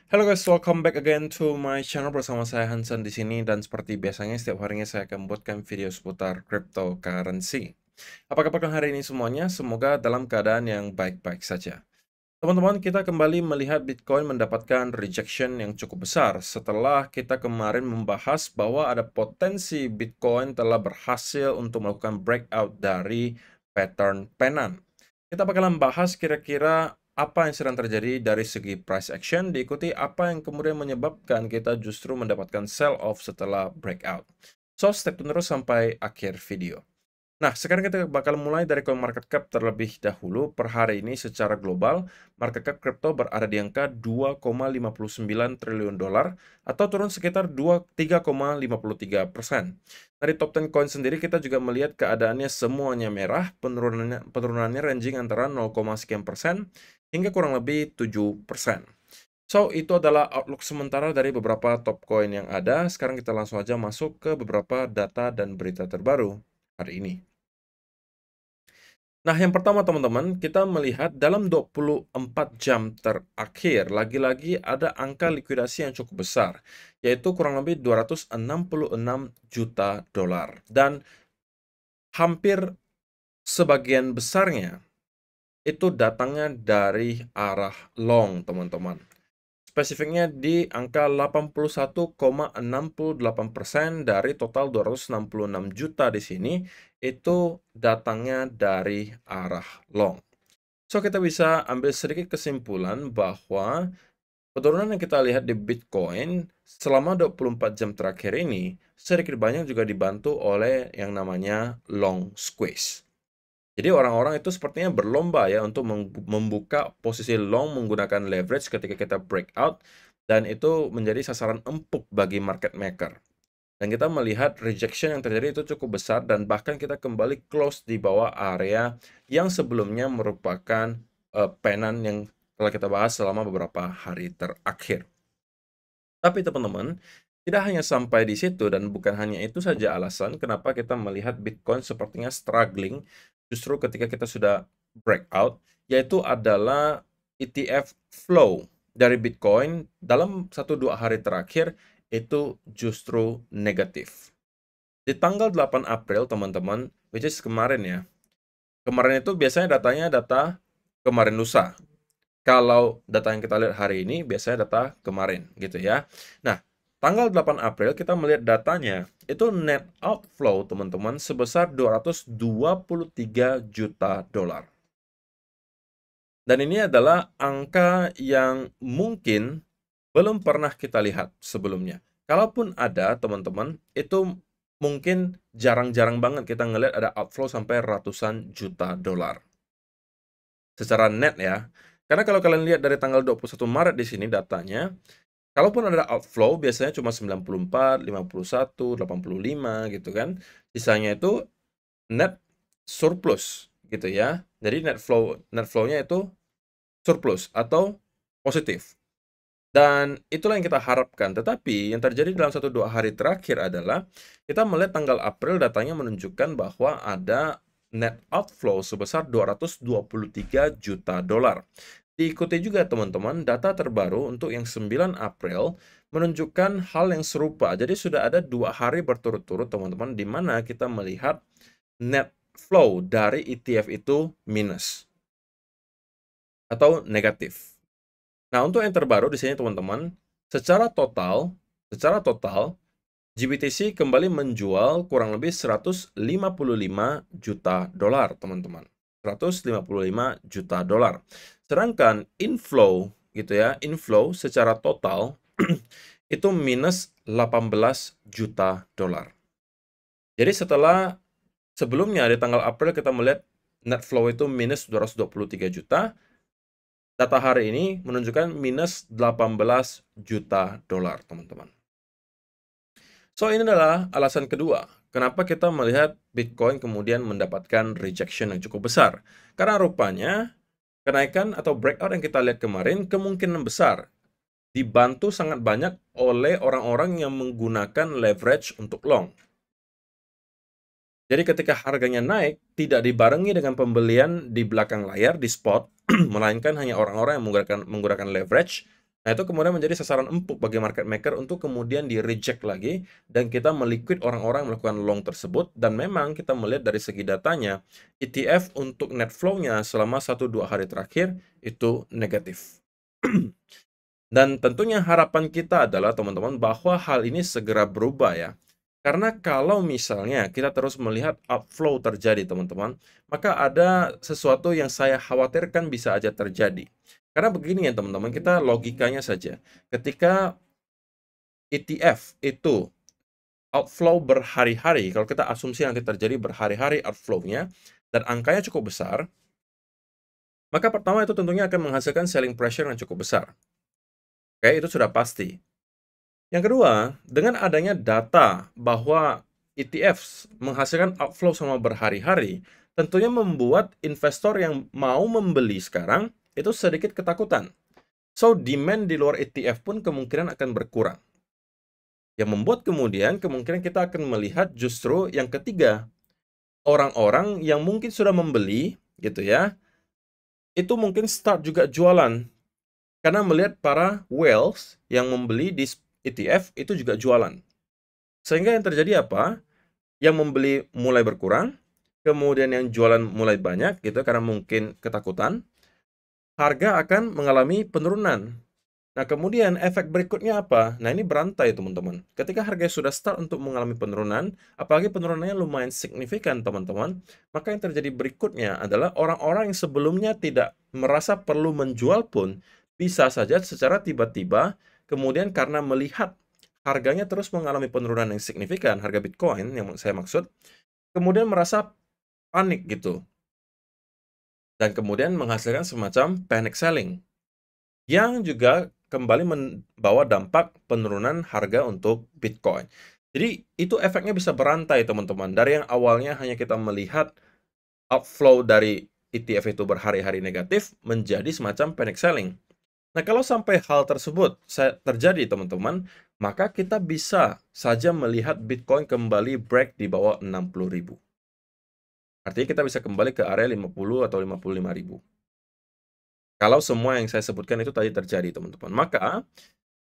Hello guys, welcome back again to my channel bersama saya Hansen di sini dan seperti biasanya setiap harinya saya akan membuatkan video seputar cryptocurrency. Apa kabar hari ini semuanya? Semoga dalam keadaan yang baik-baik saja. Teman-teman, kita kembali melihat Bitcoin mendapatkan rejection yang cukup besar setelah kita kemarin membahas bahwa ada potensi Bitcoin telah berhasil untuk melakukan breakout dari pattern penan. Kita bakalan bahas kira-kira apa yang sedang terjadi dari segi price action, diikuti apa yang kemudian menyebabkan kita justru mendapatkan sell off setelah breakout. So, stay tune terus sampai akhir video. Nah, sekarang kita bakal mulai dari CoinMarketCap terlebih dahulu. Per hari ini secara global, market cap kripto berada di angka 2,59 triliun dolar atau turun sekitar 3,53%. Dari top 10 coin sendiri kita juga melihat keadaannya semuanya merah, penurunannya ranging antara 0, sekian persen hingga kurang lebih 7%. So, itu adalah outlook sementara dari beberapa top coin yang ada. Sekarang kita langsung aja masuk ke beberapa data dan berita terbaru hari ini. Nah, yang pertama teman-teman, kita melihat dalam 24 jam terakhir, lagi-lagi ada angka likuidasi yang cukup besar, yaitu kurang lebih 266 juta dolar. Dan hampir sebagian besarnya itu datangnya dari arah long, teman-teman. Spesifiknya di angka 81,68% dari total 266 juta di sini itu datangnya dari arah long. So, kita bisa ambil sedikit kesimpulan bahwa penurunan yang kita lihat di Bitcoin selama 24 jam terakhir ini sedikit banyak juga dibantu oleh yang namanya long squeeze. Jadi orang-orang itu sepertinya berlomba ya untuk membuka posisi long menggunakan leverage ketika kita breakout, dan itu menjadi sasaran empuk bagi market maker. Dan kita melihat rejection yang terjadi itu cukup besar dan bahkan kita kembali close di bawah area yang sebelumnya merupakan penan yang telah kita bahas selama beberapa hari terakhir. Tapi teman-teman, tidak hanya sampai di situ dan bukan hanya itu saja alasan kenapa kita melihat Bitcoin sepertinya struggling justru ketika kita sudah breakout, yaitu adalah ETF flow dari Bitcoin dalam 1-2 hari terakhir itu justru negatif. Di tanggal 8 April, teman-teman, which is kemarin ya. Kemarin itu biasanya datanya data kemarin lusa. Kalau data yang kita lihat hari ini, biasanya data kemarin, gitu ya. Nah, tanggal 8 April kita melihat datanya, itu net outflow, teman-teman, sebesar 223 juta dolar. Dan ini adalah angka yang mungkin belum pernah kita lihat sebelumnya. Kalaupun ada, teman-teman, itu mungkin jarang-jarang banget kita ngelihat ada outflow sampai ratusan juta dolar. Secara net ya. Karena kalau kalian lihat dari tanggal 21 Maret di sini datanya, kalaupun ada outflow biasanya cuma 94, 51, 85 gitu kan. Sisanya itu net surplus gitu ya. Jadi net flow-nya itu surplus atau positif. Dan itulah yang kita harapkan. Tetapi yang terjadi dalam 1-2 hari terakhir adalah kita melihat tanggal April datanya menunjukkan bahwa ada net outflow sebesar 223 juta dolar. Diikuti juga teman-teman data terbaru untuk yang 9 April menunjukkan hal yang serupa. Jadi sudah ada 2 hari berturut-turut teman-teman di mana kita melihat net flow dari ETF itu minus atau negatif. Nah, untuk yang terbaru di sini teman-teman, secara total GBTC kembali menjual kurang lebih 155 juta dolar, teman-teman. 155 juta dolar. Sedangkan inflow gitu ya, inflow secara total itu minus 18 juta dolar. Jadi setelah sebelumnya di tanggal April kita melihat net flow itu minus 223 juta, data hari ini menunjukkan minus 18 juta dolar, teman-teman. So, ini adalah alasan kedua, kenapa kita melihat Bitcoin kemudian mendapatkan rejection yang cukup besar. Karena rupanya, kenaikan atau breakout yang kita lihat kemarin kemungkinan besar dibantu sangat banyak oleh orang-orang yang menggunakan leverage untuk long. Jadi ketika harganya naik, tidak dibarengi dengan pembelian di belakang layar, di spot, melainkan hanya orang-orang yang menggunakan leverage. Nah, itu kemudian menjadi sasaran empuk bagi market maker untuk kemudian di-reject lagi, dan kita meliquid orang-orang yang melakukan long tersebut, dan memang kita melihat dari segi datanya, ETF untuk net flow-nya selama 1-2 hari terakhir itu negatif. Dan tentunya harapan kita adalah teman-teman bahwa hal ini segera berubah ya. Karena kalau misalnya kita terus melihat outflow terjadi teman-teman, maka ada sesuatu yang saya khawatirkan bisa aja terjadi. Karena begini ya teman-teman, kita logikanya saja. Ketika ETF itu outflow berhari-hari, kalau kita asumsi nanti terjadi berhari-hari outflow-nya, dan angkanya cukup besar, maka pertama itu tentunya akan menghasilkan selling pressure yang cukup besar. Oke, itu sudah pasti. Yang kedua, dengan adanya data bahwa ETFs menghasilkan outflow selama berhari-hari, tentunya membuat investor yang mau membeli sekarang itu sedikit ketakutan. So, demand di luar ETF pun kemungkinan akan berkurang. Yang membuat kemudian kemungkinan kita akan melihat justru yang ketiga, orang-orang yang mungkin sudah membeli, gitu ya, itu mungkin start juga jualan. Karena melihat para whales yang membeli di ETF itu juga jualan. Sehingga yang terjadi apa? Yang membeli mulai berkurang, kemudian yang jualan mulai banyak gitu karena mungkin ketakutan, harga akan mengalami penurunan. Nah, kemudian efek berikutnya apa? Nah, ini berantai teman-teman. Ketika harga sudah start untuk mengalami penurunan, apalagi penurunannya lumayan signifikan teman-teman, maka yang terjadi berikutnya adalah orang-orang yang sebelumnya tidak merasa perlu menjual pun bisa saja secara tiba-tiba kemudian karena melihat harganya terus mengalami penurunan yang signifikan, harga Bitcoin yang saya maksud, kemudian merasa panik gitu. Dan kemudian menghasilkan semacam panic selling yang juga kembali membawa dampak penurunan harga untuk Bitcoin. Jadi itu efeknya bisa berantai teman-teman. Dari yang awalnya hanya kita melihat outflow dari ETF itu berhari-hari negatif menjadi semacam panic selling. Nah, kalau sampai hal tersebut terjadi teman-teman, maka kita bisa saja melihat Bitcoin kembali break di bawah 60.000. Artinya kita bisa kembali ke area 50 atau 55.000. Kalau semua yang saya sebutkan itu tadi terjadi, teman-teman. Maka,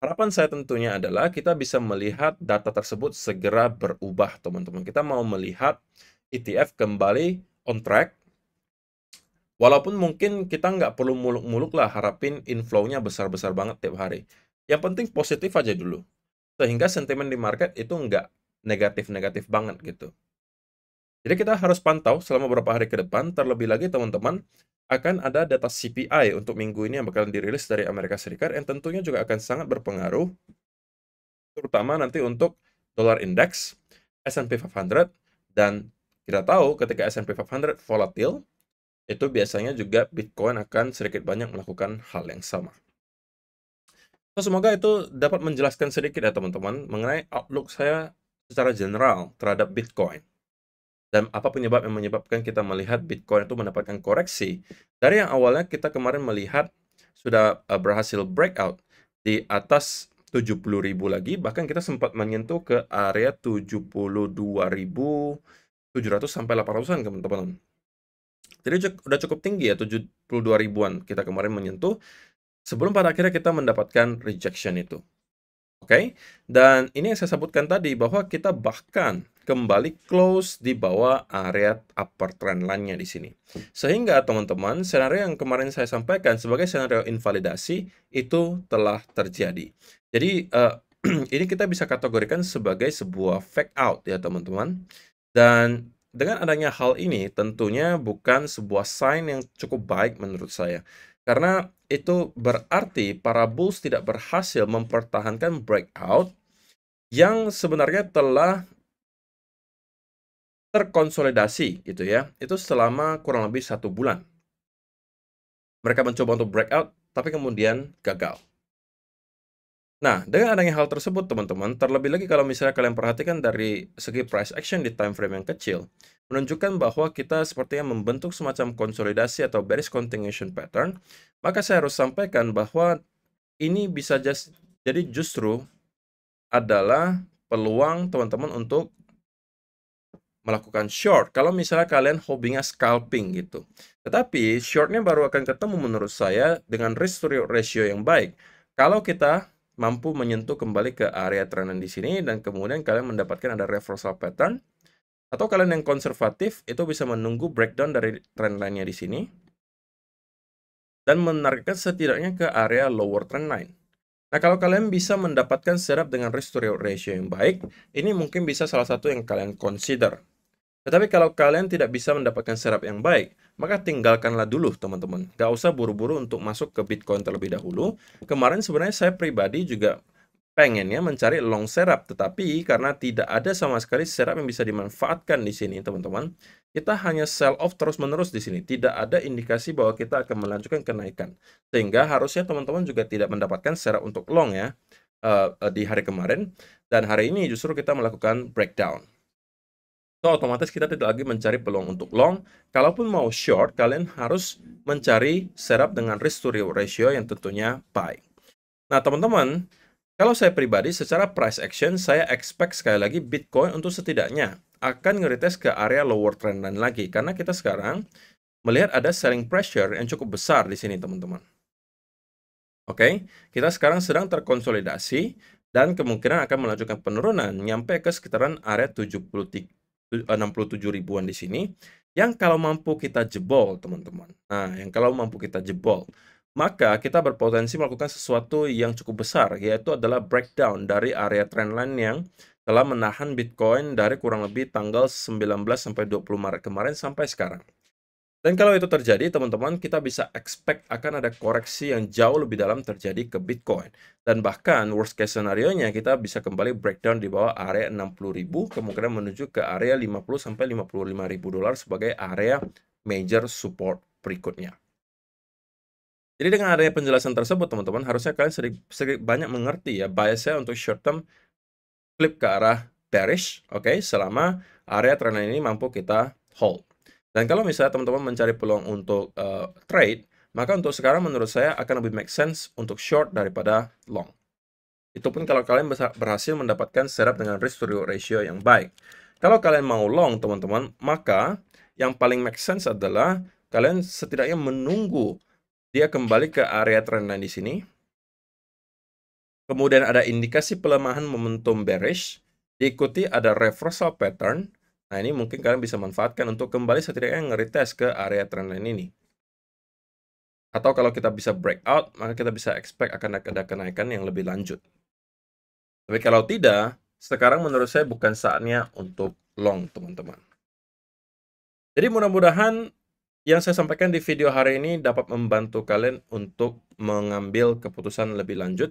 harapan saya tentunya adalah kita bisa melihat data tersebut segera berubah, teman-teman. Kita mau melihat ETF kembali on track, walaupun mungkin kita nggak perlu muluk-muluk lah harapin inflow-nya besar-besar banget tiap hari. Yang penting positif aja dulu. Sehingga sentimen di market itu nggak negatif-negatif banget gitu. Jadi kita harus pantau selama beberapa hari ke depan, terlebih lagi teman-teman, akan ada data CPI untuk minggu ini yang bakalan dirilis dari Amerika Serikat yang tentunya juga akan sangat berpengaruh, terutama nanti untuk dollar index, S&P 500, dan kita tahu ketika S&P 500 volatil, itu biasanya juga Bitcoin akan sedikit banyak melakukan hal yang sama. So, semoga itu dapat menjelaskan sedikit ya teman-teman mengenai outlook saya secara general terhadap Bitcoin. Dan apa penyebab yang menyebabkan kita melihat Bitcoin itu mendapatkan koreksi. Dari yang awalnya kita kemarin melihat sudah berhasil breakout di atas 70.000 lagi, bahkan kita sempat menyentuh ke area 72.700 sampai 800-an teman-teman. Jadi udah cukup tinggi ya, 72 ribuan kita kemarin menyentuh, sebelum pada akhirnya kita mendapatkan rejection itu. Oke, dan ini yang saya sebutkan tadi bahwa kita bahkan kembali close di bawah area upper trend line-nya di sini. Sehingga teman-teman, senario yang kemarin saya sampaikan sebagai senario invalidasi itu telah terjadi. Jadi ini kita bisa kategorikan sebagai sebuah fake out ya teman-teman. Dan dengan adanya hal ini tentunya bukan sebuah sign yang cukup baik menurut saya. Karena itu berarti para bulls tidak berhasil mempertahankan breakout yang sebenarnya telah terkonsolidasi gitu ya. Itu selama kurang lebih 1 bulan. Mereka mencoba untuk breakout, tapi kemudian gagal. Nah, dengan adanya hal tersebut teman-teman, terlebih lagi kalau misalnya kalian perhatikan dari segi price action di time frame yang kecil, menunjukkan bahwa kita sepertinya membentuk semacam konsolidasi atau bearish continuation pattern, maka saya harus sampaikan bahwa ini bisa jadi justru adalah peluang teman-teman untuk melakukan short kalau misalnya kalian hobinya scalping gitu. Tetapi shortnya baru akan ketemu menurut saya dengan risk to reward ratio yang baik. Kalau kita mampu menyentuh kembali ke area trendline di sini dan kemudian kalian mendapatkan ada reversal pattern, atau kalian yang konservatif itu bisa menunggu breakdown dari trendline-nya di sini dan menarikkan setidaknya ke area lower trendline. Nah, kalau kalian bisa mendapatkan setup dengan risk to reward ratio yang baik, ini mungkin bisa salah satu yang kalian consider. Tetapi kalau kalian tidak bisa mendapatkan setup yang baik, maka tinggalkanlah dulu teman-teman. Gak usah buru-buru untuk masuk ke Bitcoin terlebih dahulu. Kemarin sebenarnya saya pribadi juga pengennya mencari long setup, tetapi karena tidak ada sama sekali setup yang bisa dimanfaatkan di sini, teman-teman, kita hanya sell off terus-menerus di sini. Tidak ada indikasi bahwa kita akan melanjutkan kenaikan. Sehingga harusnya teman-teman juga tidak mendapatkan setup untuk long ya di hari kemarin. Dan hari ini justru kita melakukan breakdown. So, otomatis kita tidak lagi mencari peluang untuk long. Kalaupun mau short, kalian harus mencari setup dengan risk to reward ratio yang tentunya baik. Nah, teman-teman, kalau saya pribadi, secara price action, saya expect sekali lagi Bitcoin untuk setidaknya akan nge-retest ke area lower trendline lagi. Karena kita sekarang melihat ada selling pressure yang cukup besar di sini, teman-teman. Oke, kita sekarang sedang terkonsolidasi dan kemungkinan akan melanjutkan penurunan nyampe ke sekitaran area 67 ribuan di sini. Yang kalau mampu kita jebol, teman-teman. Nah, yang kalau mampu kita jebol, maka kita berpotensi melakukan sesuatu yang cukup besar, yaitu adalah breakdown dari area trendline yang telah menahan Bitcoin dari kurang lebih tanggal 19 sampai 20 Maret kemarin sampai sekarang. Dan kalau itu terjadi, teman-teman, kita bisa expect akan ada koreksi yang jauh lebih dalam terjadi ke Bitcoin. Dan bahkan worst case scenario-nya kita bisa kembali breakdown di bawah area 60.000, kemungkinan menuju ke area 50 sampai 55.000 dolar sebagai area major support berikutnya. Jadi dengan adanya penjelasan tersebut, teman-teman, harusnya kalian sedikit banyak mengerti ya bias-nya untuk short term flip ke arah bearish, oke, selama area trendline ini mampu kita hold. Dan kalau misalnya teman-teman mencari peluang untuk trade, maka untuk sekarang menurut saya akan lebih make sense untuk short daripada long. Itu pun kalau kalian berhasil mendapatkan setup dengan risk to reward ratio yang baik. Kalau kalian mau long, teman-teman, maka yang paling make sense adalah kalian setidaknya menunggu dia kembali ke area trendline di sini. Kemudian ada indikasi pelemahan momentum bearish, diikuti ada reversal pattern. Nah, ini mungkin kalian bisa manfaatkan untuk kembali setidaknya nge-retest ke area trendline ini. Atau kalau kita bisa breakout, maka kita bisa expect akan ada kenaikan yang lebih lanjut. Tapi kalau tidak, sekarang menurut saya bukan saatnya untuk long, teman-teman. Jadi mudah-mudahan yang saya sampaikan di video hari ini dapat membantu kalian untuk mengambil keputusan lebih lanjut,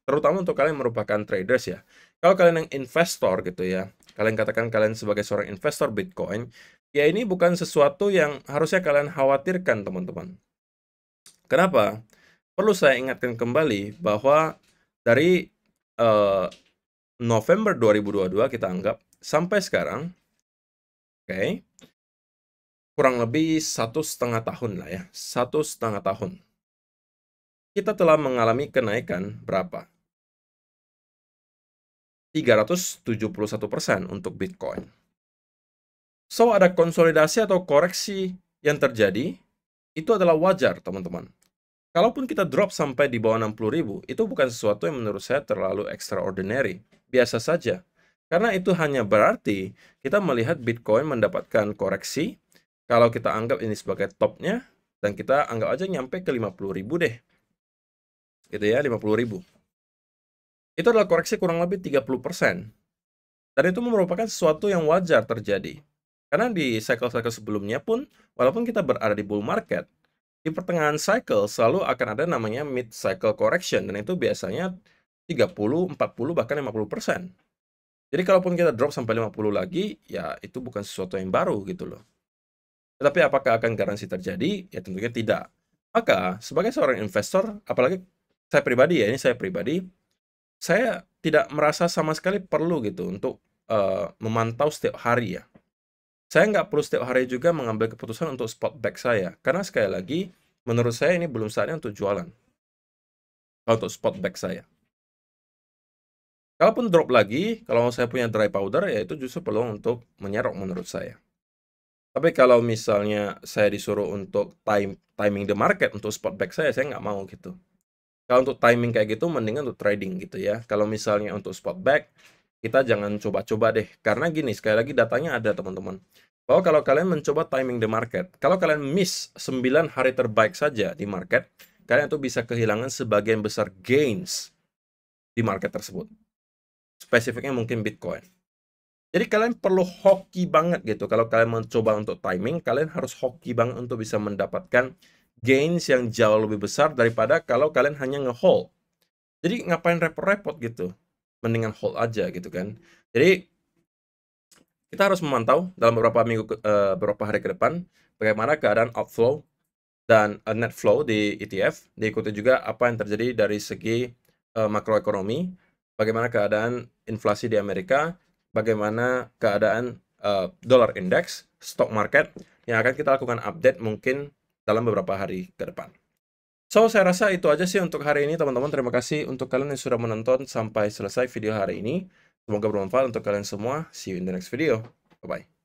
terutama untuk kalian yang merupakan traders ya. Kalau kalian yang investor gitu ya, kalian katakan kalian sebagai seorang investor Bitcoin, ya ini bukan sesuatu yang harusnya kalian khawatirkan, teman-teman. Kenapa? Perlu saya ingatkan kembali bahwa dari November 2022 kita anggap sampai sekarang, oke, kurang lebih 1,5 tahun lah ya, 1,5 tahun. Kita telah mengalami kenaikan berapa? 371% untuk Bitcoin. So, ada konsolidasi atau koreksi yang terjadi, itu adalah wajar, teman-teman. Kalaupun kita drop sampai di bawah 60.000, itu bukan sesuatu yang menurut saya terlalu extraordinary. Biasa saja. Karena itu hanya berarti kita melihat Bitcoin mendapatkan koreksi, kalau kita anggap ini sebagai topnya, dan kita anggap aja nyampe ke 50.000 deh. Gitu ya, 50.000. Itu adalah koreksi kurang lebih 30%. Dan itu merupakan sesuatu yang wajar terjadi. Karena di cycle-cycle sebelumnya pun, walaupun kita berada di bull market, di pertengahan cycle selalu akan ada namanya mid cycle correction. Dan itu biasanya 30, 40, bahkan 50%. Jadi kalaupun kita drop sampai 50 lagi, ya itu bukan sesuatu yang baru gitu loh. Tetapi apakah akan garansi terjadi? Ya tentunya tidak. Maka sebagai seorang investor, apalagi saya pribadi ya, ini saya pribadi, saya tidak merasa sama sekali perlu gitu untuk memantau setiap hari ya. Saya nggak perlu setiap hari juga mengambil keputusan untuk spot back saya. Karena sekali lagi, menurut saya ini belum saatnya untuk jualan. Untuk spot back saya. Kalaupun drop lagi, kalau saya punya dry powder, ya itu justru peluang untuk menyerok menurut saya. Tapi kalau misalnya saya disuruh untuk timing the market untuk spot back saya nggak mau gitu. Kalau untuk timing kayak gitu, mendingan untuk trading gitu ya. Kalau misalnya untuk spot back, kita jangan coba-coba deh. Karena gini, sekali lagi datanya ada teman-teman. Bahwa kalau kalian mencoba timing the market, kalau kalian miss 9 hari terbaik saja di market, kalian tuh bisa kehilangan sebagian besar gains di market tersebut. Spesifiknya mungkin Bitcoin. Jadi kalian perlu hoki banget gitu. Kalau kalian mencoba untuk timing, kalian harus hoki banget untuk bisa mendapatkan gains yang jauh lebih besar daripada kalau kalian hanya nge-hold. Jadi ngapain repot-repot gitu? Mendingan hold aja gitu kan. Jadi kita harus memantau dalam beberapa hari ke depan bagaimana keadaan outflow dan net flow di ETF. Diikuti juga apa yang terjadi dari segi makroekonomi, bagaimana keadaan inflasi di Amerika, bagaimana keadaan dollar index, stock market yang akan kita lakukan update mungkin dalam beberapa hari ke depan. So, saya rasa itu aja sih untuk hari ini, teman-teman. Terima kasih untuk kalian yang sudah menonton sampai selesai video hari ini. Semoga bermanfaat untuk kalian semua. See you in the next video. Bye-bye.